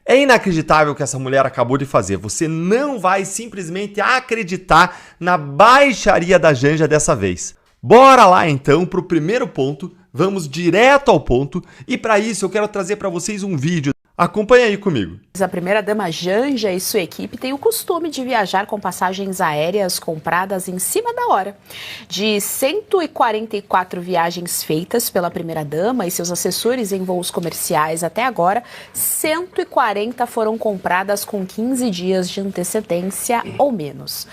É inacreditável o que essa mulher acabou de fazer. Você não vai simplesmente acreditar na baixaria da Janja dessa vez. Bora lá então para o primeiro ponto, vamos direto ao ponto e para isso eu quero trazer para vocês um vídeo. Acompanha aí comigo. A primeira-dama Janja e sua equipe têm o costume de viajar com passagens aéreas compradas em cima da hora. De 144 viagens feitas pela primeira-dama e seus assessores em voos comerciais até agora, 140 foram compradas com 15 dias de antecedência ou menos.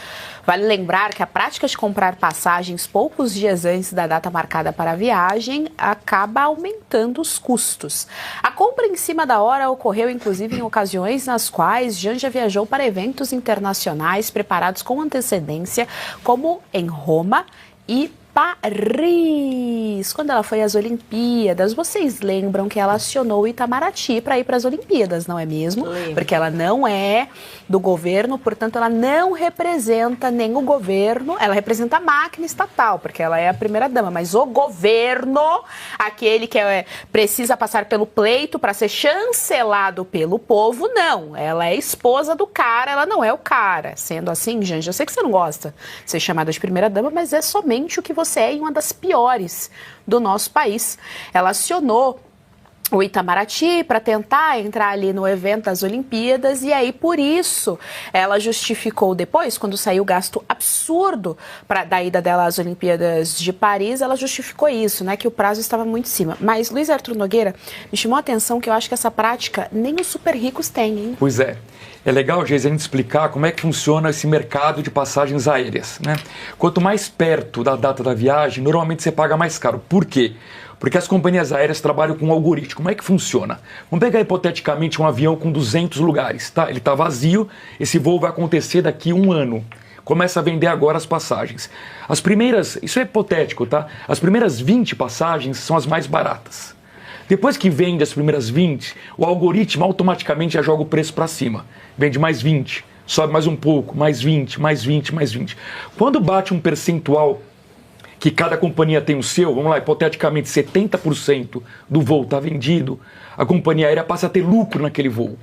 Vale lembrar que a prática de comprar passagens poucos dias antes da data marcada para a viagem acaba aumentando os custos. A compra em cima da hora ocorreu inclusive em ocasiões nas quais Janja viajou para eventos internacionais preparados com antecedência, como em Roma e Paris. Quando ela foi às Olimpíadas, vocês lembram que ela acionou o Itamaraty para ir para as Olimpíadas, não é mesmo? Lembro. Porque ela não é do governo, portanto ela não representa nem o governo, ela representa a máquina estatal, porque ela é a primeira-dama, mas o governo, aquele que precisa passar pelo pleito para ser chancelado pelo povo, não. Ela é esposa do cara, ela não é o cara. Sendo assim, Janja, eu sei que você não gosta de ser chamada de primeira-dama, mas é somente o que você é em uma das piores do nosso país. Ela acionou o Itamaraty para tentar entrar ali no evento das Olimpíadas e aí por isso ela justificou depois, quando saiu o gasto absurdo da ida dela às Olimpíadas de Paris, ela justificou isso, né, que o prazo estava muito em cima. Mas Luiz Arthur Nogueira me chamou a atenção que eu acho que essa prática nem os super ricos têm, hein? Pois é. É legal, Geise, a gente explicar como é que funciona esse mercado de passagens aéreas, né? Quanto mais perto da data da viagem, normalmente você paga mais caro. Por quê? Porque as companhias aéreas trabalham com um algoritmo. Como é que funciona? Vamos pegar hipoteticamente um avião com 200 lugares, tá? Ele está vazio, esse voo vai acontecer daqui a 1 ano. Começa a vender agora as passagens. As primeiras, isso é hipotético, tá? As primeiras 20 passagens são as mais baratas. Depois que vende as primeiras 20, o algoritmo automaticamente já joga o preço para cima. Vende mais 20, sobe mais um pouco, mais 20, mais 20, mais 20. Quando bate um percentual que cada companhia tem o seu, vamos lá, hipoteticamente 70% do voo está vendido, a companhia aérea passa a ter lucro naquele voo.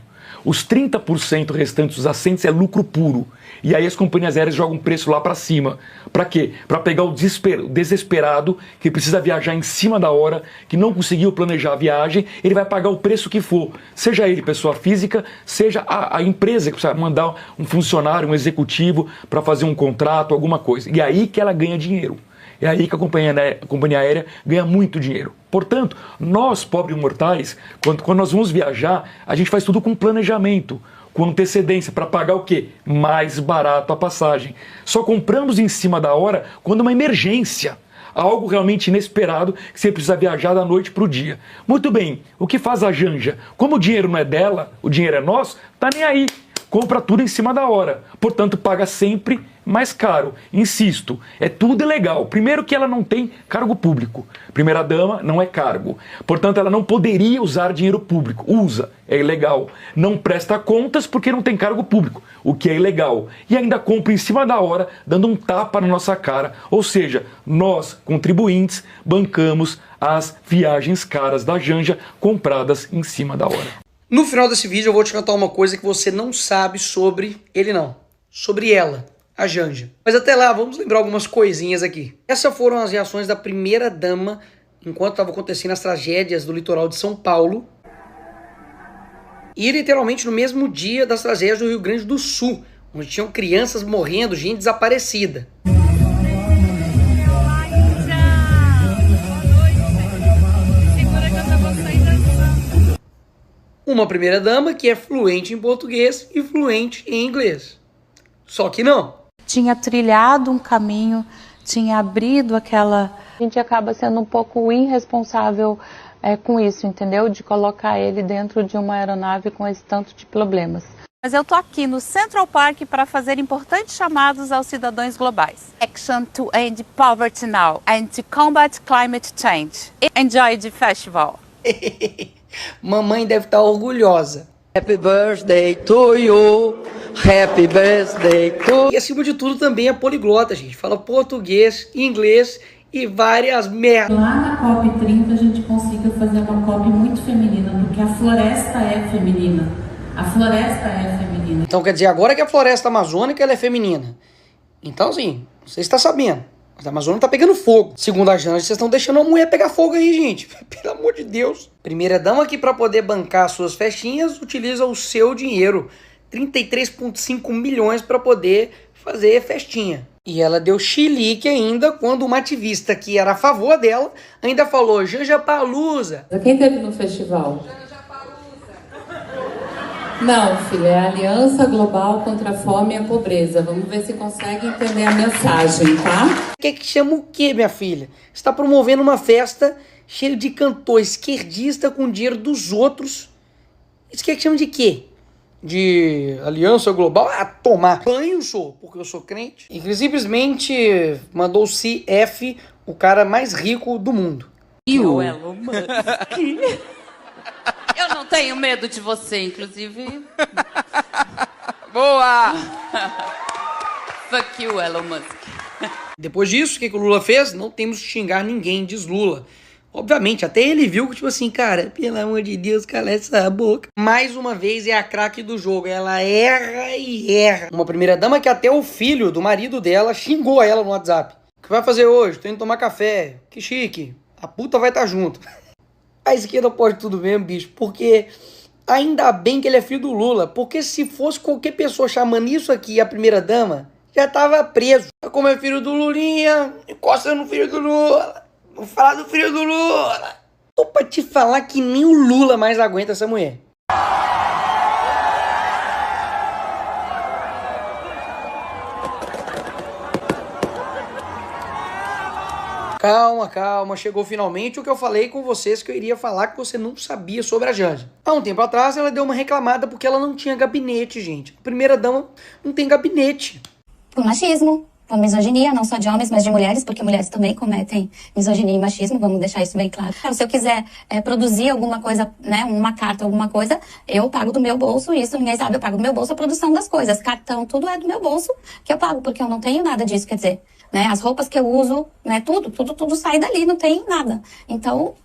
Os 30% restantes dos assentos é lucro puro. E aí as companhias aéreas jogam o preço lá para cima. Para quê? Para pegar o desesperado que precisa viajar em cima da hora, que não conseguiu planejar a viagem, ele vai pagar o preço que for. Seja ele pessoa física, seja a empresa que precisa mandar um funcionário, um executivo para fazer um contrato, alguma coisa. E aí que ela ganha dinheiro. É aí que a companhia aérea ganha muito dinheiro. Portanto, nós, pobres mortais, quando nós vamos viajar, a gente faz tudo com planejamento, com antecedência, para pagar o quê? Mais barato a passagem. Só compramos em cima da hora quando é uma emergência, algo realmente inesperado, que você precisa viajar da noite para o dia. Muito bem, o que faz a Janja? Como o dinheiro não é dela, o dinheiro é nosso, tá nem aí. Compra tudo em cima da hora, portanto paga sempre mais caro. Insisto, é tudo ilegal. Primeiro que ela não tem cargo público. Primeira-dama não é cargo. Portanto, ela não poderia usar dinheiro público. Usa, é ilegal. Não presta contas porque não tem cargo público, o que é ilegal. E ainda compra em cima da hora, dando um tapa na nossa cara. Ou seja, nós, contribuintes, bancamos as viagens caras da Janja compradas em cima da hora. No final desse vídeo eu vou te contar uma coisa que você não sabe sobre ele não. Sobre ela, a Janja. Mas até lá, vamos lembrar algumas coisinhas aqui. Essas foram as reações da primeira-dama enquanto estavam acontecendo as tragédias do litoral de São Paulo. E literalmente no mesmo dia das tragédias do Rio Grande do Sul, onde tinham crianças morrendo, gente desaparecida. Uma primeira-dama que é fluente em português e fluente em inglês. Só que não. Tinha trilhado um caminho, tinha abrido aquela... A gente acaba sendo um pouco irresponsável com isso, entendeu? De colocar ele dentro de uma aeronave com esse tanto de problemas. Mas eu tô aqui no Central Park para fazer importantes chamados aos cidadãos globais. Action to end poverty now and to combat climate change. Enjoy the festival. Mamãe deve estar orgulhosa. Happy birthday to you, happy birthday to... E acima de tudo também é poliglota, gente. Fala português, inglês e várias merdas. Lá na COP30 a gente conseguiu fazer uma COP muito feminina, porque a floresta é feminina. A floresta é feminina. Então quer dizer, agora que a floresta amazônica ela é feminina. Então assim, você está sabendo, mas a Amazônia tá pegando fogo. Segundo a Janja, vocês estão deixando a mulher pegar fogo aí, gente. Pelo amor de Deus. Primeira dama que para poder bancar suas festinhas utiliza o seu dinheiro. 33,5 milhões para poder fazer festinha. E ela deu chilique ainda quando uma ativista que era a favor dela ainda falou Janja Palusa. Quem teve no festival? Não, filha, é a Aliança Global contra a Fome e a Pobreza. Vamos ver se consegue entender a mensagem, tá? Que chama o quê, minha filha? Você está promovendo uma festa cheia de cantor esquerdista com dinheiro dos outros. Isso que chama de quê? De Aliança Global? Ah, tomar banho, sou, porque eu sou crente. E que simplesmente mandou o CF, o cara mais rico do mundo. E o Elon Musk? Eu não tenho medo de você, inclusive. Boa! Fuck you, Elon Musk. Depois disso, o que o Lula fez? Não temos que xingar ninguém, diz Lula. Obviamente, até ele viu que, tipo assim, cara, pelo amor de Deus, cala essa boca. Mais uma vez é a craque do jogo, ela erra e erra. Uma primeira dama que até o filho do marido dela xingou ela no WhatsApp. O que vai fazer hoje? Tô indo tomar café. Que chique. A puta vai estar junto. A esquerda pode tudo mesmo, bicho, porque ainda bem que ele é filho do Lula, porque se fosse qualquer pessoa chamando isso aqui a primeira dama, já tava preso. Como é filho do Lulinha, encosta no filho do Lula. Vou falar do filho do Lula. Tô pra te falar que nem o Lula mais aguenta essa mulher. Calma, calma, chegou finalmente o que eu falei com vocês que eu iria falar que você não sabia sobre a Janja. Há um tempo atrás ela deu uma reclamada porque ela não tinha gabinete, gente. A primeira dama não tem gabinete. Por machismo, por misoginia, não só de homens, mas de mulheres, porque mulheres também cometem misoginia e machismo, vamos deixar isso bem claro. Se eu quiser produzir alguma coisa, né, uma carta, alguma coisa, eu pago do meu bolso, isso ninguém sabe, eu pago do meu bolso a produção das coisas. Cartão, tudo é do meu bolso que eu pago, porque eu não tenho nada disso, quer dizer, né, as roupas que eu uso, né, tudo sai dali, não tem nada. Então,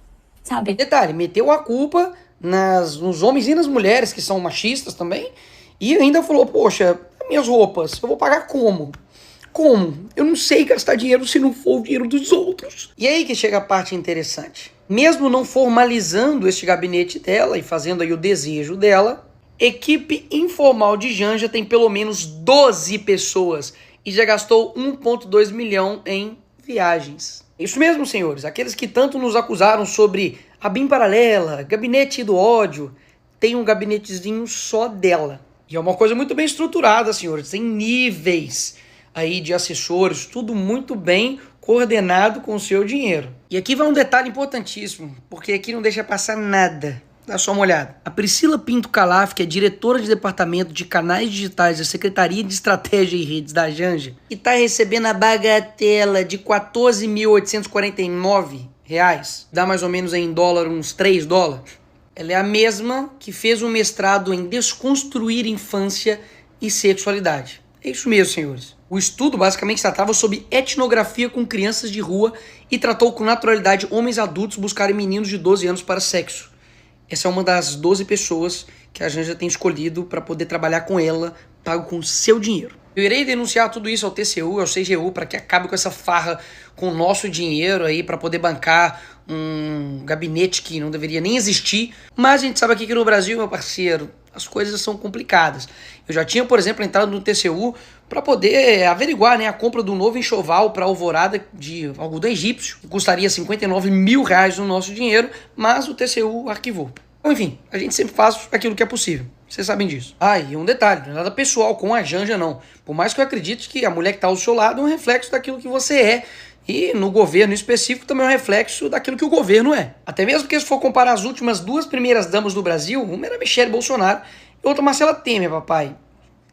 sabe? Detalhe, meteu a culpa nos homens e nas mulheres, que são machistas também, e ainda falou, poxa, minhas roupas, eu vou pagar como? Como? Eu não sei gastar dinheiro se não for o dinheiro dos outros. E aí que chega a parte interessante. Mesmo não formalizando este gabinete dela e fazendo aí o desejo dela, equipe informal de Janja tem pelo menos 12 pessoas e já gastou 1,2 milhão em viagens. Isso mesmo, senhores. Aqueles que tanto nos acusaram sobre a BIM paralela, gabinete do ódio, tem um gabinetezinho só dela. E é uma coisa muito bem estruturada, senhores. Tem níveis aí de assessores, tudo muito bem coordenado com o seu dinheiro. E aqui vai um detalhe importantíssimo, porque aqui não deixa passar nada. Dá só uma olhada. A Priscila Pinto Calaf, que é diretora de departamento de canais digitais da Secretaria de Estratégia e Redes da Janja, e está recebendo a bagatela de R$ 14.849, dá mais ou menos em dólar uns $3. Ela é a mesma que fez um mestrado em desconstruir infância e sexualidade. É isso mesmo, senhores. O estudo basicamente tratava sobre etnografia com crianças de rua e tratou com naturalidade homens adultos buscarem meninos de 12 anos para sexo. Essa é uma das 12 pessoas que a Janja tem escolhido para poder trabalhar com ela, pago com seu dinheiro. Eu irei denunciar tudo isso ao TCU, ao CGU, para que acabe com essa farra com o nosso dinheiro aí, para poder bancar um gabinete que não deveria nem existir. Mas a gente sabe aqui que no Brasil, meu parceiro, as coisas são complicadas. Eu já tinha, por exemplo, entrado no TCU para poder averiguar, né, a compra do novo enxoval para Alvorada de algodão egípcio, que custaria R$59 mil no nosso dinheiro, mas o TCU arquivou. Então, enfim, a gente sempre faz aquilo que é possível. Vocês sabem disso. E um detalhe, não é nada pessoal com a Janja, não. Por mais que eu acredite que a mulher que está ao seu lado é um reflexo daquilo que você é. E no governo específico também é um reflexo daquilo que o governo é. Até mesmo porque se for comparar as últimas duas primeiras damas do Brasil, uma era Michele Bolsonaro e outra Marcela Temer, papai.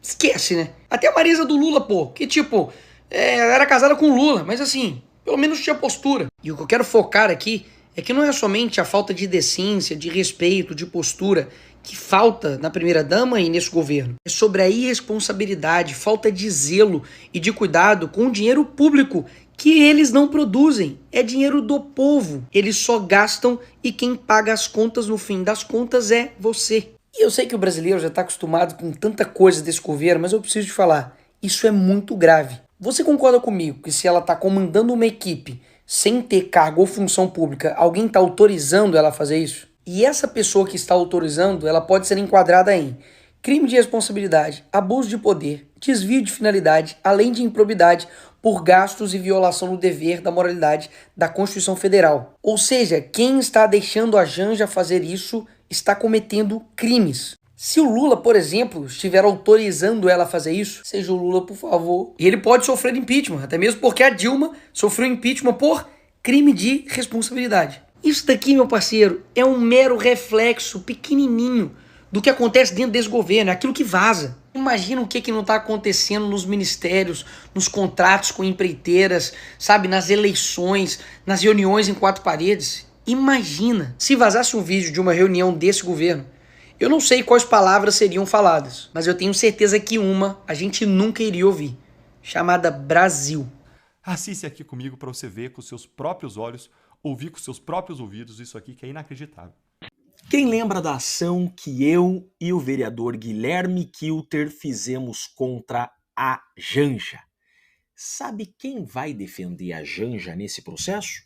Esquece, né? Até a Marisa do Lula, pô, que tipo, era casada com o Lula, mas assim, pelo menos tinha postura. E o que eu quero focar aqui é que não é somente a falta de decência, de respeito, de postura que falta na primeira-dama e nesse governo. É sobre a irresponsabilidade, falta de zelo e de cuidado com o dinheiro público que eles não produzem. É dinheiro do povo. Eles só gastam e quem paga as contas no fim das contas é você. E eu sei que o brasileiro já está acostumado com tanta coisa desse governo, mas eu preciso te falar, isso é muito grave. Você concorda comigo que se ela está comandando uma equipe sem ter cargo ou função pública, alguém está autorizando ela a fazer isso? E essa pessoa que está autorizando, ela pode ser enquadrada em crime de responsabilidade, abuso de poder, desvio de finalidade, além de improbidade por gastos e violação do dever da moralidade da Constituição Federal. Ou seja, quem está deixando a Janja fazer isso está cometendo crimes. Se o Lula, por exemplo, estiver autorizando ela a fazer isso, seja o Lula, por favor. E ele pode sofrer impeachment, até mesmo porque a Dilma sofreu impeachment por crime de responsabilidade. Isso daqui, meu parceiro, é um mero reflexo pequenininho do que acontece dentro desse governo, é aquilo que vaza. Imagina o que não está acontecendo nos ministérios, nos contratos com empreiteiras, sabe, nas eleições, nas reuniões em quatro paredes. Imagina se vazasse um vídeo de uma reunião desse governo. Eu não sei quais palavras seriam faladas, mas eu tenho certeza que uma a gente nunca iria ouvir, chamada Brasil. Assiste aqui comigo para você ver com os seus próprios olhos, ouvir com os seus próprios ouvidos isso aqui que é inacreditável. Quem lembra da ação que eu e o vereador Guilherme Kilter fizemos contra a Janja? Sabe quem vai defender a Janja nesse processo?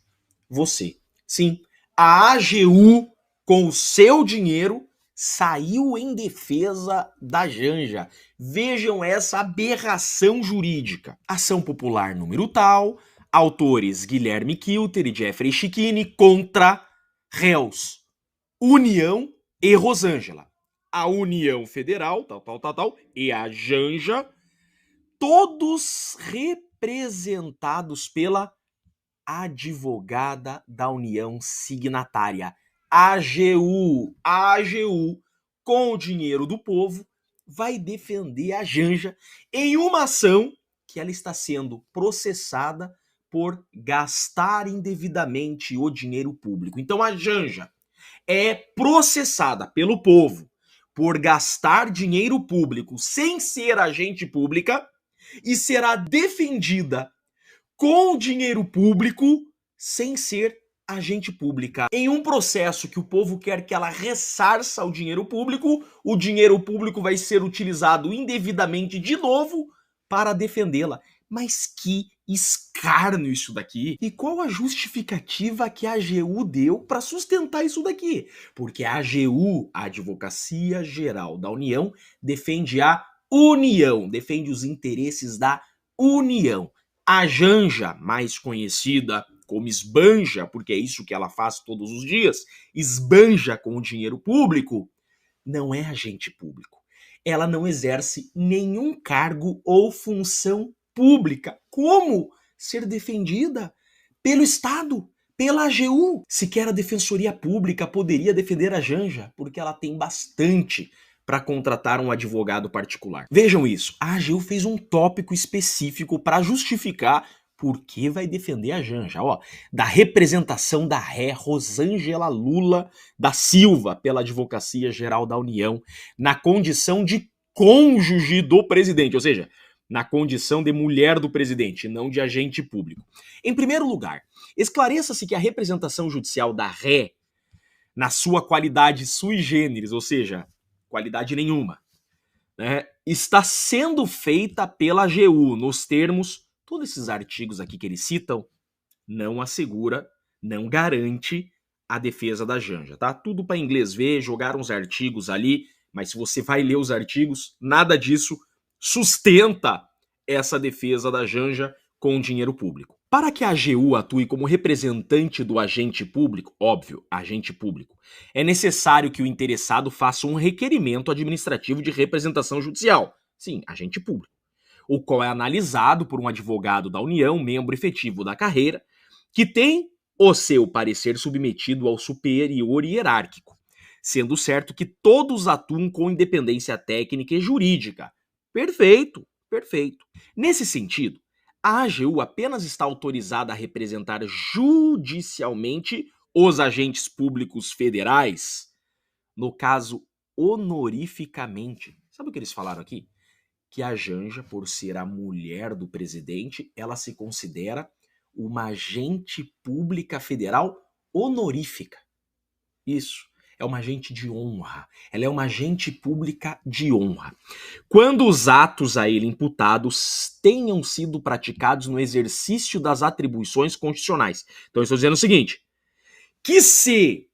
Você. Sim, a AGU, com o seu dinheiro, saiu em defesa da Janja. Vejam essa aberração jurídica. Ação popular número tal, autores Guilherme Kilter e Jeffrey Chicchini contra réus União e Rosângela. A União Federal, e a Janja, todos representados pela advogada da União signatária. A AGU, com o dinheiro do povo, vai defender a Janja em uma ação que ela está sendo processada por gastar indevidamente o dinheiro público. Então a Janja é processada pelo povo por gastar dinheiro público sem ser agente pública e será defendida com dinheiro público sem ser agente pública. Em um processo que o povo quer que ela ressarça o dinheiro público vai ser utilizado indevidamente de novo para defendê-la. Mas que escárnio isso daqui! E qual a justificativa que a AGU deu para sustentar isso daqui? Porque a AGU, a Advocacia Geral da União, defende a União, defende os interesses da União. A Janja, mais conhecida como esbanja, porque é isso que ela faz todos os dias, esbanja com o dinheiro público, não é agente público. Ela não exerce nenhum cargo ou função pública. Como ser defendida pelo Estado, pela AGU? Sequer a Defensoria Pública poderia defender a Janja, porque ela tem bastante para contratar um advogado particular. Vejam isso, a AGU fez um tópico específico para justificar por que vai defender a Janja, da representação da ré Rosângela Lula da Silva pela Advocacia Geral da União, na condição de cônjuge do presidente, ou seja, na condição de mulher do presidente, não de agente público. Em primeiro lugar, esclareça-se que a representação judicial da ré, na sua qualidade sui generis, ou seja, qualidade nenhuma, né, está sendo feita pela AGU nos termos, todos esses artigos aqui que eles citam, não assegura, não garante a defesa da Janja, tá? Tudo para inglês ver, jogaram uns artigos ali, mas se você vai ler os artigos, nada disso sustenta essa defesa da Janja com dinheiro público. Para que a AGU atue como representante do agente público, óbvio, agente público, é necessário que o interessado faça um requerimento administrativo de representação judicial. Sim, agente público. O qual é analisado por um advogado da União, membro efetivo da carreira, que tem o seu parecer submetido ao superior hierárquico, sendo certo que todos atuam com independência técnica e jurídica. Perfeito, perfeito. Nesse sentido, a AGU apenas está autorizada a representar judicialmente os agentes públicos federais, no caso, honorificamente. Sabe o que eles falaram aqui? Que a Janja, por ser a mulher do presidente, ela se considera uma agente pública federal honorífica. Isso. é uma agente de honra. Ela é uma agente pública de honra. Quando os atos a ele imputados tenham sido praticados no exercício das atribuições constitucionais. Então, eu estou dizendo o seguinte, que se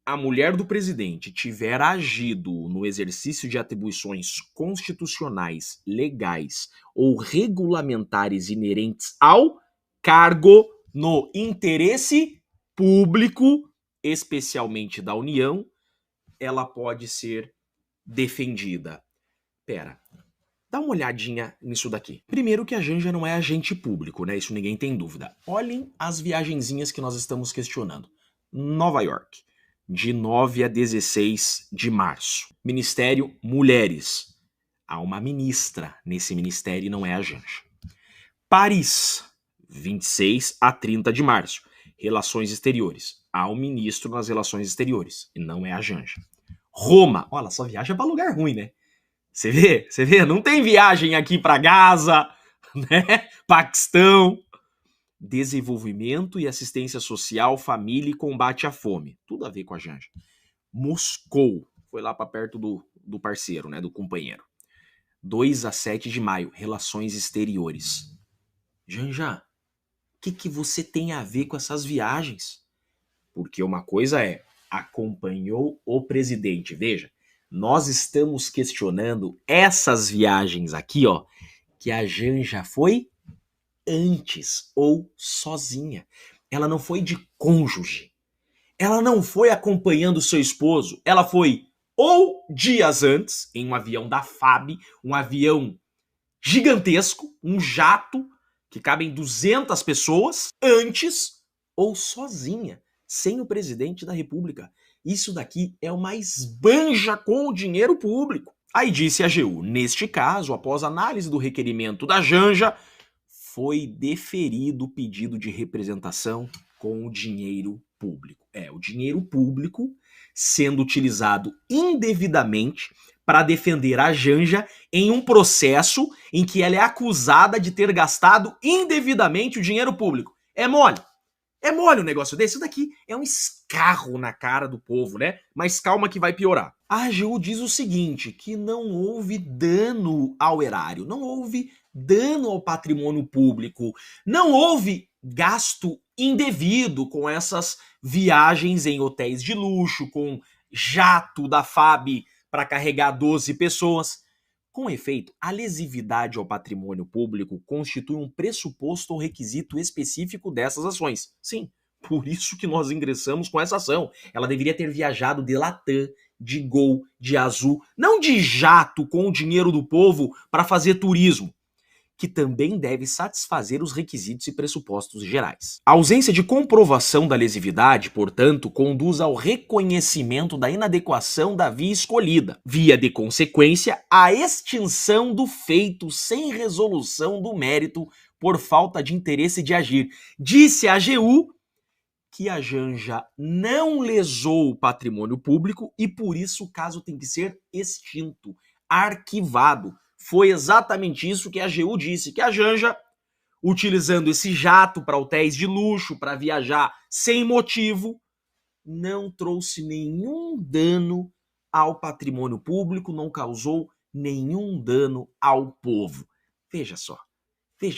a mulher do presidente tiver agido no exercício de atribuições constitucionais, legais ou regulamentares inerentes ao cargo no interesse público, especialmente da União, ela pode ser defendida. Pera, dá uma olhadinha nisso daqui. Primeiro que a Janja não é agente público, né? Isso ninguém tem dúvida. Olhem as viagenzinhas que nós estamos questionando. Nova York, de 9 a 16 de março. Ministério Mulheres. Há uma ministra nesse ministério e não é a Janja. Paris, 26 a 30 de março. Relações Exteriores. Há um ministro nas Relações Exteriores e não é a Janja. Roma. Olha, só viaja para lugar ruim, né? Você vê? Não tem viagem aqui para Gaza, né? Paquistão. Desenvolvimento e assistência social, família e combate à fome. Tudo a ver com a Janja. Moscou. Foi lá para perto do parceiro, né? Do companheiro. 2 a 7 de maio. Relações Exteriores. Janja, o que você tem a ver com essas viagens? Porque uma coisa é, acompanhou o presidente. Veja, nós estamos questionando essas viagens aqui, ó, que a Janja foi antes ou sozinha. Ela não foi de cônjuge. Ela não foi acompanhando seu esposo. Ela foi ou dias antes, em um avião da FAB, um avião gigantesco, um jato, que cabem 200 pessoas, antes ou sozinha, sem o presidente da República. Isso daqui é uma esbanja com o dinheiro público. Aí disse a AGU, neste caso, após análise do requerimento da Janja, foi deferido o pedido de representação com o dinheiro público. O dinheiro público sendo utilizado indevidamente para defender a Janja em um processo em que ela é acusada de ter gastado indevidamente o dinheiro público. É mole. É mole um negócio desse. Isso daqui é um escarro na cara do povo, né? Mas calma que vai piorar. A AGU diz o seguinte, que não houve dano ao erário, não houve dano ao patrimônio público, não houve gasto indevido com essas viagens em hotéis de luxo, com jato da FAB para carregar 12 pessoas. Com efeito, a lesividade ao patrimônio público constitui um pressuposto ou requisito específico dessas ações. Sim, por isso que nós ingressamos com essa ação. Ela deveria ter viajado de Latam, de Gol, de Azul, não de jato com o dinheiro do povo para fazer turismo, que também deve satisfazer os requisitos e pressupostos gerais. A ausência de comprovação da lesividade, portanto, conduz ao reconhecimento da inadequação da via escolhida, via de consequência, a extinção do feito sem resolução do mérito por falta de interesse de agir. Disse a AGU que a Janja não lesou o patrimônio público e, por isso, o caso tem que ser extinto, arquivado. Foi exatamente isso que a AGU disse, que a Janja, utilizando esse jato para hotéis de luxo, para viajar sem motivo, não trouxe nenhum dano ao patrimônio público, não causou nenhum dano ao povo. Vejam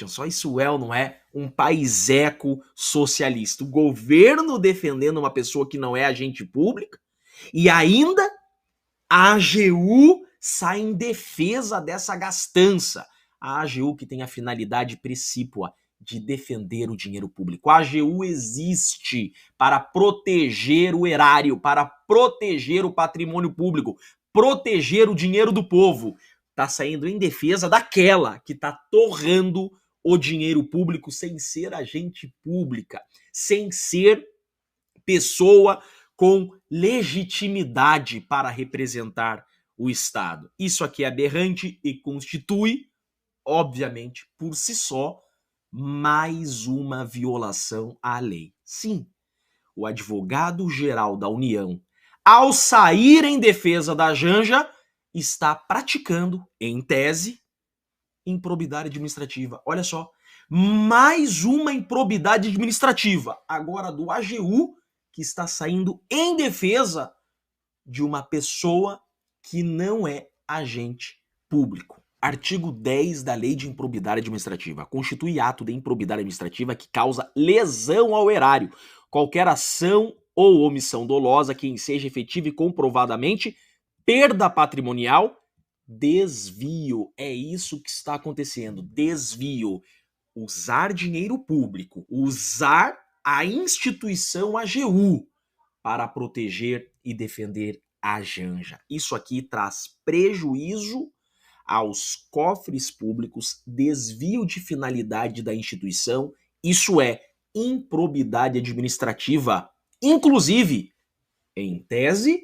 só, isso não é um paiseco socialista. O governo defendendo uma pessoa que não é agente pública e ainda a AGU sai em defesa dessa gastança. A AGU que tem a finalidade precípua de defender o dinheiro público. A AGU existe para proteger o erário, para proteger o patrimônio público, proteger o dinheiro do povo. Está saindo em defesa daquela que está torrando o dinheiro público sem ser agente pública, sem ser pessoa com legitimidade para representar o Estado. Isso aqui é aberrante e constitui, obviamente, por si só, mais uma violação à lei. Sim, o advogado-geral da União, ao sair em defesa da Janja, está praticando, em tese, improbidade administrativa. Olha só, mais uma improbidade administrativa, agora do AGU, que está saindo em defesa de uma pessoa que não é agente público. Artigo 10 da Lei de Improbidade Administrativa. Constitui ato de improbidade administrativa que causa lesão ao erário. Qualquer ação ou omissão dolosa que enseja efetiva e comprovadamente perda patrimonial, desvio. É isso que está acontecendo. Desvio. Usar dinheiro público. Usar a instituição AGU para proteger e defender a Janja. Isso aqui traz prejuízo aos cofres públicos, desvio de finalidade da instituição, isso é improbidade administrativa, inclusive, em tese,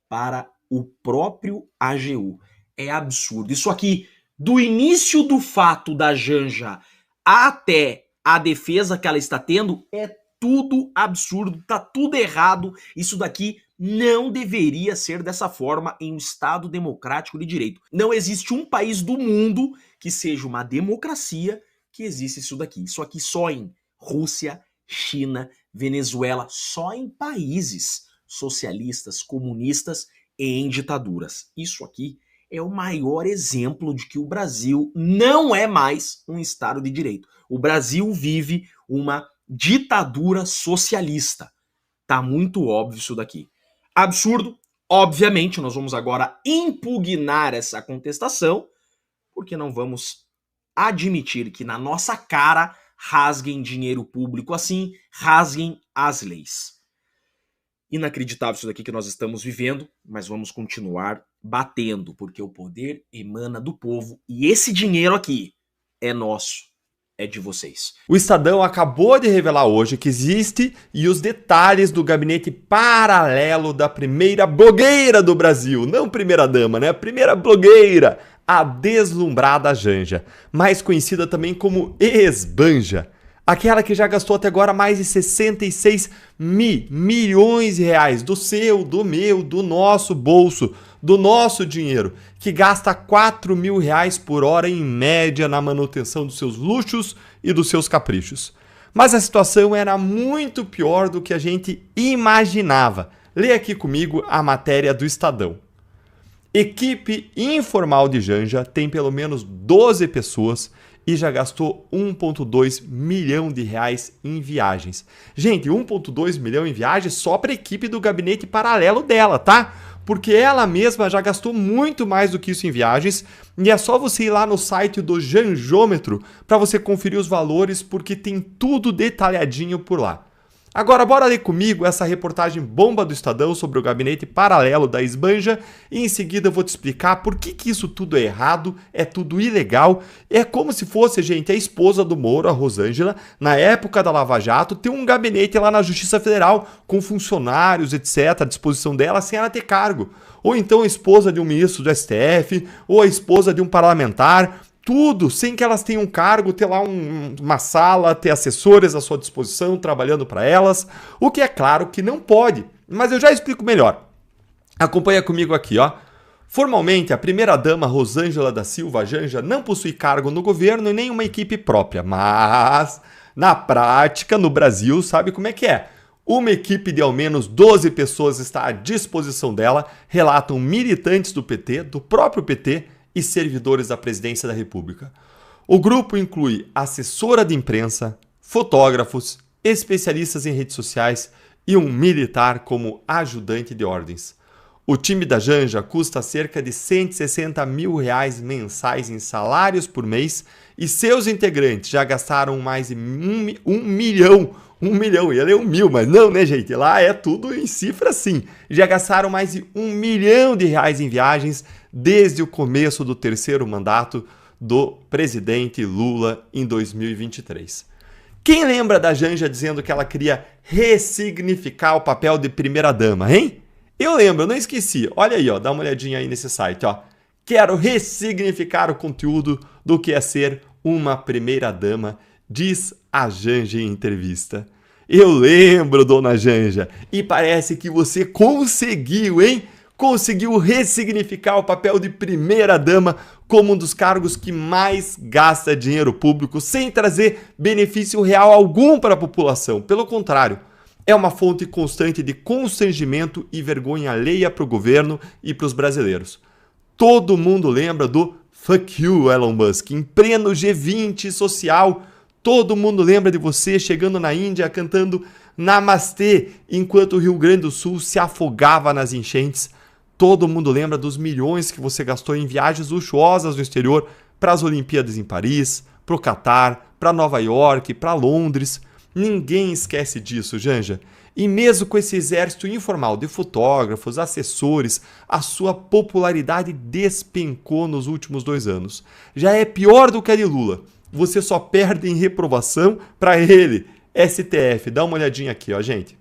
para o próprio AGU. É absurdo. Isso aqui, do início do fato da Janja até a defesa que ela está tendo, é tudo absurdo, tá tudo errado. Isso daqui não deveria ser dessa forma em um Estado democrático de direito. Não existe um país do mundo que seja uma democracia que existe isso daqui. Isso aqui só em Rússia, China, Venezuela, só em países socialistas, comunistas e em ditaduras. Isso aqui é o maior exemplo de que o Brasil não é mais um Estado de direito. O Brasil vive uma ditadura socialista. Tá muito óbvio isso daqui. Absurdo. Obviamente, nós vamos agora impugnar essa contestação, porque não vamos admitir que na nossa cara rasguem dinheiro público assim, rasguem as leis. Inacreditável isso daqui que nós estamos vivendo, mas vamos continuar batendo, porque o poder emana do povo e esse dinheiro aqui é nosso. É de vocês. O Estadão acabou de revelar hoje que existe e os detalhes do gabinete paralelo da primeira blogueira do Brasil. Não primeira dama, né? Primeira blogueira, a deslumbrada Janja, mais conhecida também como Esbanja. Aquela que já gastou até agora mais de 66 milhões de reais do seu, do meu, do nosso bolso, do nosso dinheiro, que gasta 4 mil reais por hora em média na manutenção dos seus luxos e dos seus caprichos. Mas a situação era muito pior do que a gente imaginava. Lê aqui comigo a matéria do Estadão. Equipe informal de Janja tem pelo menos 12 pessoas e já gastou 1,2 milhão de reais em viagens. Gente, 1,2 milhão em viagens só para a equipe do gabinete paralelo dela, tá? Porque ela mesma já gastou muito mais do que isso em viagens e é só você ir lá no site do Janjômetro para você conferir os valores, porque tem tudo detalhadinho por lá. Agora bora ler comigo essa reportagem bomba do Estadão sobre o gabinete paralelo da Esbanja e em seguida eu vou te explicar por que isso tudo é errado, é tudo ilegal. É como se fosse, gente, a esposa do Moro, a Rosângela, na época da Lava Jato, ter um gabinete lá na Justiça Federal com funcionários, etc, à disposição dela sem ela ter cargo. Ou então a esposa de um ministro do STF, ou a esposa de um parlamentar. Tudo sem que elas tenham um cargo, ter lá uma sala, ter assessores à sua disposição, trabalhando para elas, o que é claro que não pode, mas eu já explico melhor. Acompanha comigo aqui, ó. Formalmente, a primeira-dama Rosângela da Silva Janja não possui cargo no governo e nem uma equipe própria, mas na prática, no Brasil, sabe como é que é? Uma equipe de ao menos 12 pessoas está à disposição dela, relatam militantes do PT, do próprio PT, e servidores da Presidência da República. O grupo inclui assessora de imprensa, fotógrafos, especialistas em redes sociais e um militar como ajudante de ordens. O time da Janja custa cerca de 160 mil reais mensais em salários por mês e seus integrantes já gastaram mais de 1 milhão. 1 milhão, ia ler 1 mil, mas não, né, gente? Lá é tudo em cifra, sim. Já gastaram mais de 1 milhão de reais em viagens desde o começo do terceiro mandato do presidente Lula em 2023. Quem lembra da Janja dizendo que ela queria ressignificar o papel de primeira-dama, hein? Eu lembro, eu não esqueci. Olha aí, ó, dá uma olhadinha aí nesse site, ó. Quero ressignificar o conteúdo do que é ser uma primeira-dama, diz a Janja em entrevista. Eu lembro, dona Janja, e parece que você conseguiu, hein? Conseguiu ressignificar o papel de primeira-dama como um dos cargos que mais gasta dinheiro público sem trazer benefício real algum para a população. Pelo contrário, é uma fonte constante de constrangimento e vergonha alheia para o governo e para os brasileiros. Todo mundo lembra do "fuck you, Elon Musk", em pleno G20 social. Todo mundo lembra de você chegando na Índia cantando Namastê, enquanto o Rio Grande do Sul se afogava nas enchentes. Todo mundo lembra dos milhões que você gastou em viagens luxuosas no exterior para as Olimpíadas em Paris, para o Catar, para Nova York, para Londres. Ninguém esquece disso, Janja. E mesmo com esse exército informal de fotógrafos, assessores, a sua popularidade despencou nos últimos 2 anos. Já é pior do que a de Lula. Você só perde em reprovação para ele. STF, dá uma olhadinha aqui, ó, gente.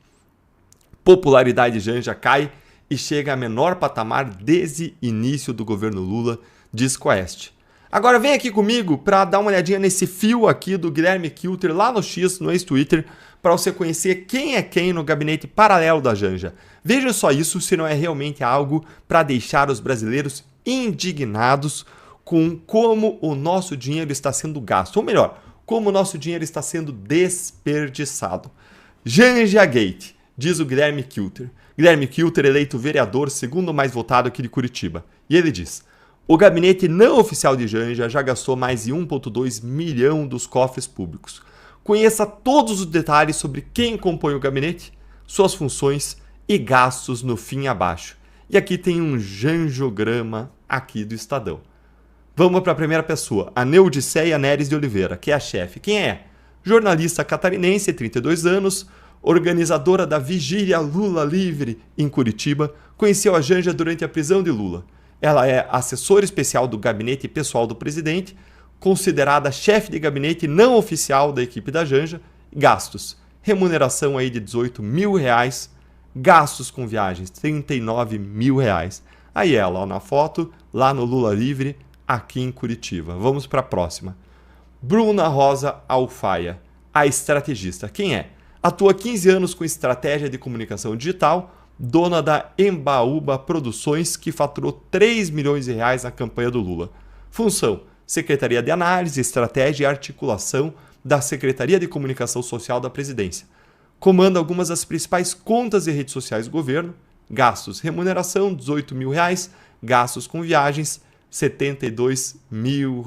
Popularidade de Janja cai e chega a menor patamar desde início do governo Lula, diz Quest. Agora vem aqui comigo para dar uma olhadinha nesse fio aqui do Guilherme Kilter lá no X, no ex-Twitter, para você conhecer quem é quem no gabinete paralelo da Janja. Veja só isso, se não é realmente algo para deixar os brasileiros indignados com como o nosso dinheiro está sendo gasto, ou melhor, como o nosso dinheiro está sendo desperdiçado. Janja Gate, diz o Guilherme Kilter. Guilherme Kilter, eleito vereador segundo mais votado aqui de Curitiba. E ele diz: o gabinete não oficial de Janja já gastou mais de 1,2 milhão dos cofres públicos. Conheça todos os detalhes sobre quem compõe o gabinete, suas funções e gastos no fim abaixo. E aqui tem um janjograma aqui do Estadão. Vamos para a primeira pessoa, a Neudiceia Neres de Oliveira, que é a chefe. Quem é? Jornalista catarinense, 32 anos, organizadora da Vigília Lula Livre em Curitiba, conheceu a Janja durante a prisão de Lula. Ela é assessora especial do gabinete pessoal do presidente, considerada chefe de gabinete não oficial da equipe da Janja. Gastos: remuneração aí de R$18 mil, gastos com viagens R$39 mil. Aí ela, ó, na foto, lá no Lula Livre, aqui em Curitiba. Vamos para a próxima. Bruna Rosa Alfaia, a estrategista. Quem é? Atua 15 anos com estratégia de comunicação digital, dona da Embaúba Produções, que faturou R$3 milhões na campanha do Lula. Função: Secretaria de Análise, Estratégia e Articulação da Secretaria de Comunicação Social da Presidência. Comanda algumas das principais contas e redes sociais do governo. Gastos: remuneração R$18 mil, gastos com viagens R$72 mil.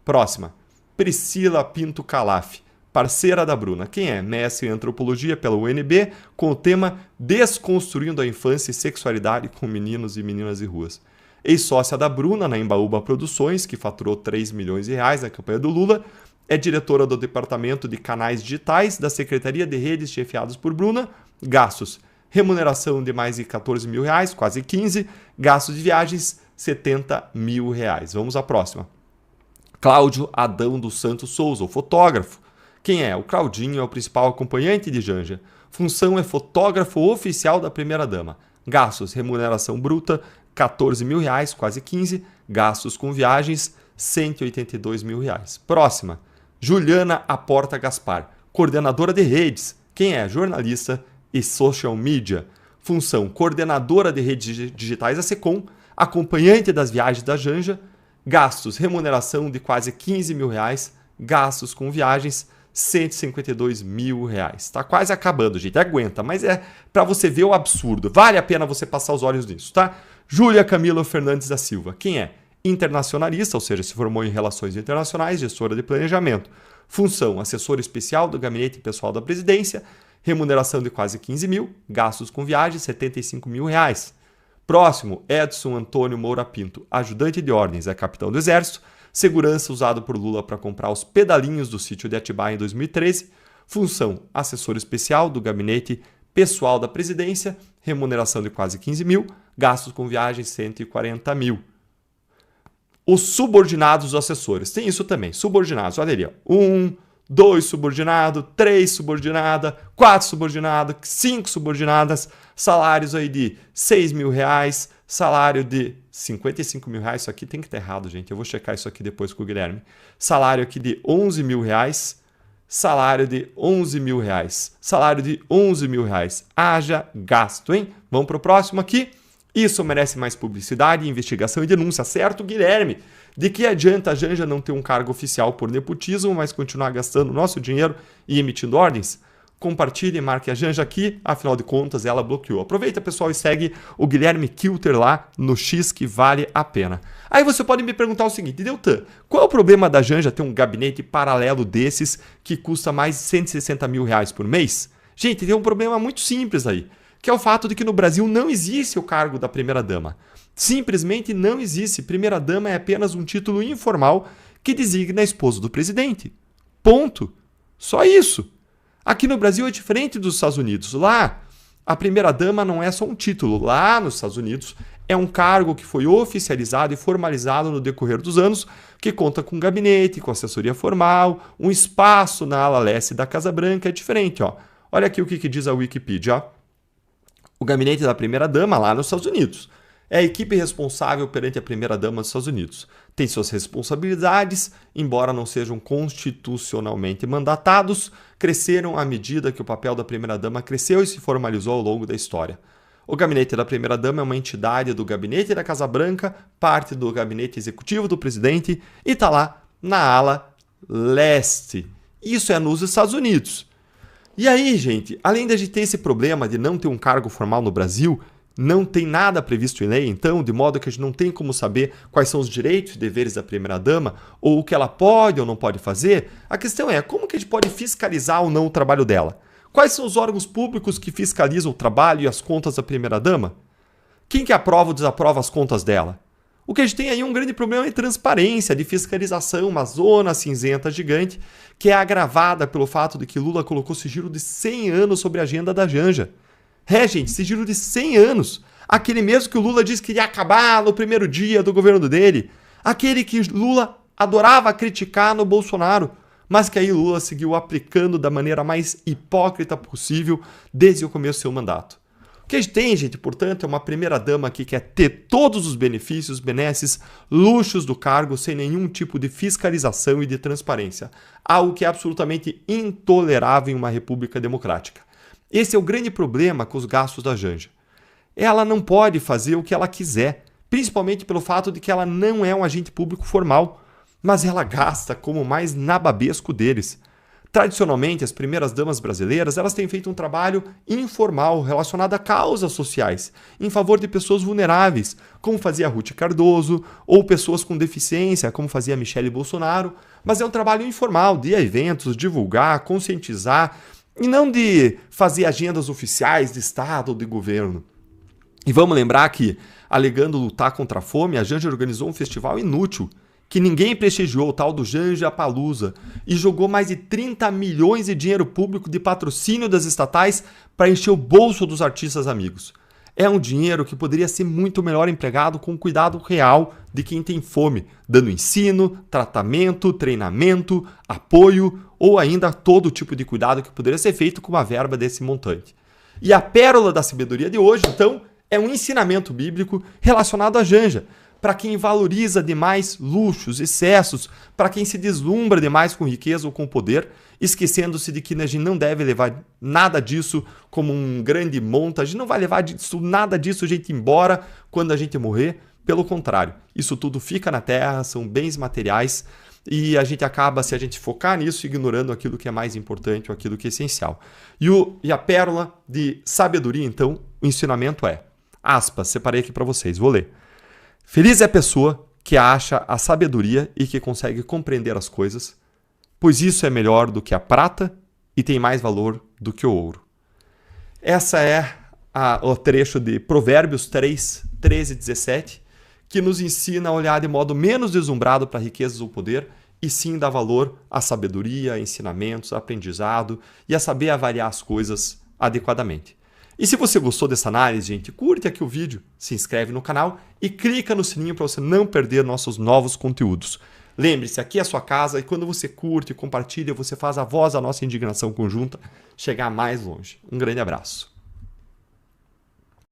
Próxima. Priscila Pinto Calaf, parceira da Bruna. Quem é? Mestre em Antropologia pela UNB, com o tema Desconstruindo a Infância e Sexualidade com Meninos e Meninas de Ruas. Ex-sócia da Bruna na Embaúba Produções, que faturou R$3 milhões na campanha do Lula. É diretora do Departamento de Canais Digitais da Secretaria de Redes, chefiados por Bruna. Gastos: remuneração de mais de R$14 mil, quase 15. Gastos de viagens, R$70 mil. Vamos à próxima. Cláudio Adão dos Santos Souza, o fotógrafo. Quem é? O Claudinho é o principal acompanhante de Janja. Função: é fotógrafo oficial da primeira-dama. Gastos: remuneração bruta, R$14 mil, quase 15. Gastos com viagens, R$182 mil. Próxima. Juliana Aporta Gaspar, coordenadora de redes. Quem é? Jornalista e social media. Função: coordenadora de redes digitais da Secom, acompanhante das viagens da Janja. Gastos: remuneração de quase R$15 mil, gastos com viagens R$152 mil. Tá quase acabando, gente. Aguenta, mas é para você ver o absurdo. Vale a pena você passar os olhos nisso, tá? Júlia Camila Fernandes da Silva. Quem é? Internacionalista, ou seja, se formou em Relações Internacionais, gestora de planejamento. Função: assessora especial do Gabinete Pessoal da Presidência. Remuneração de quase R$15 mil, gastos com viagens R$75 mil. Próximo, Edson Antônio Moura Pinto, ajudante de ordens, é capitão do Exército. Segurança usado por Lula para comprar os pedalinhos do sítio de Atibaia em 2013. Função: assessor especial do Gabinete Pessoal da Presidência. Remuneração de quase R$15 mil, gastos com viagens R$140 mil. Os subordinados dos assessores. Tem isso também, subordinados. Olha ali, ó. 1, 2 subordinado, 3 subordinada, 4 subordinado, 5 subordinadas, salários aí de R$6 mil, salário de R$55 mil, isso aqui tem que estar errado, gente, eu vou checar isso aqui depois com o Guilherme. Salário aqui de R$11 mil, salário de R$11 mil, salário de R$11 mil, haja gasto, hein? Vamos para o próximo aqui. Isso merece mais publicidade, investigação e denúncia, certo, Guilherme? De que adianta a Janja não ter um cargo oficial por nepotismo, mas continuar gastando nosso dinheiro e emitindo ordens? compartilhe e marque a Janja aqui, afinal de contas ela bloqueou. Aproveita, pessoal, e segue o Guilherme Kilter lá no X, que vale a pena. Aí você pode me perguntar o seguinte: Deltan, qual é o problema da Janja ter um gabinete paralelo desses que custa mais de 160 mil reais por mês? Gente, tem um problema muito simples aí, que é o fato de que no Brasil não existe o cargo da primeira-dama. Simplesmente não existe. Primeira-dama é apenas um título informal que designa a esposa do presidente. Ponto. Só isso. Aqui no Brasil é diferente dos Estados Unidos. Lá, a primeira-dama não é só um título. Lá nos Estados Unidos, é um cargo que foi oficializado e formalizado no decorrer dos anos, que conta com gabinete, com assessoria formal, um espaço na ala leste da Casa Branca. É diferente, ó. Olha aqui o que diz a Wikipedia. O gabinete da primeira-dama lá nos Estados Unidos é a equipe responsável perante a primeira-dama dos Estados Unidos. Tem suas responsabilidades, embora não sejam constitucionalmente mandatados, cresceram à medida que o papel da primeira-dama cresceu e se formalizou ao longo da história. O gabinete da primeira-dama é uma entidade do gabinete da Casa Branca, parte do gabinete executivo do presidente e está lá na ala leste. Isso é nos Estados Unidos. E aí, gente, além de a gente ter esse problema de não ter um cargo formal no Brasil, não tem nada previsto em lei, então, de modo que a gente não tem como saber quais são os direitos e deveres da primeira-dama, ou o que ela pode ou não pode fazer, a questão é como que a gente pode fiscalizar ou não o trabalho dela? Quais são os órgãos públicos que fiscalizam o trabalho e as contas da primeira-dama? Quem que aprova ou desaprova as contas dela? O que a gente tem aí é um grande problema de transparência, de fiscalização, uma zona cinzenta gigante, que é agravada pelo fato de que Lula colocou sigilo de 100 anos sobre a agenda da Janja. É, gente, sigilo de 100 anos. Aquele mesmo que o Lula disse que iria acabar no primeiro dia do governo dele. Aquele que Lula adorava criticar no Bolsonaro, mas que aí Lula seguiu aplicando da maneira mais hipócrita possível desde o começo do seu mandato. O que a gente tem, gente, portanto, é uma primeira-dama que quer ter todos os benefícios, benesses, luxos do cargo sem nenhum tipo de fiscalização e de transparência. Algo que é absolutamente intolerável em uma república democrática. Esse é o grande problema com os gastos da Janja. Ela não pode fazer o que ela quiser, principalmente pelo fato de que ela não é um agente público formal, mas ela gasta como o mais nababesco deles. Tradicionalmente, as primeiras damas brasileiras elas têm feito um trabalho informal relacionado a causas sociais, em favor de pessoas vulneráveis, como fazia Ruth Cardoso, ou pessoas com deficiência, como fazia Michele Bolsonaro, mas é um trabalho informal, de ir a eventos, divulgar, conscientizar, e não de fazer agendas oficiais de Estado ou de governo. E vamos lembrar que, alegando lutar contra a fome, a Janja organizou um festival inútil, que ninguém prestigiou, o tal do Janjapalooza, e jogou mais de 30 milhões de dinheiro público de patrocínio das estatais para encher o bolso dos artistas amigos. É um dinheiro que poderia ser muito melhor empregado com o cuidado real de quem tem fome, dando ensino, tratamento, treinamento, apoio ou ainda todo tipo de cuidado que poderia ser feito com uma verba desse montante. E a pérola da sabedoria de hoje, então, é um ensinamento bíblico relacionado à Janja, para quem valoriza demais luxos, excessos, para quem se deslumbra demais com riqueza ou com poder, esquecendo-se de que a gente não deve levar nada disso como um grande monte, a gente não vai levar nada disso a gente embora quando a gente morrer, pelo contrário, isso tudo fica na terra, são bens materiais e a gente acaba, se a gente focar nisso, ignorando aquilo que é mais importante ou aquilo que é essencial. E a pérola de sabedoria, então, o ensinamento é, aspas, separei aqui para vocês, vou ler. Feliz é a pessoa que acha a sabedoria e que consegue compreender as coisas, pois isso é melhor do que a prata e tem mais valor do que o ouro. Essa é o trecho de Provérbios 3, 13 e 17, que nos ensina a olhar de modo menos deslumbrado para riquezas ou poder e sim dar valor à sabedoria, a ensinamentos, a aprendizado e a saber avaliar as coisas adequadamente. E se você gostou dessa análise, gente, curte aqui o vídeo, se inscreve no canal e clica no sininho para você não perder nossos novos conteúdos. Lembre-se, aqui é a sua casa e quando você curte e compartilha, você faz a voz da nossa indignação conjunta chegar mais longe. Um grande abraço.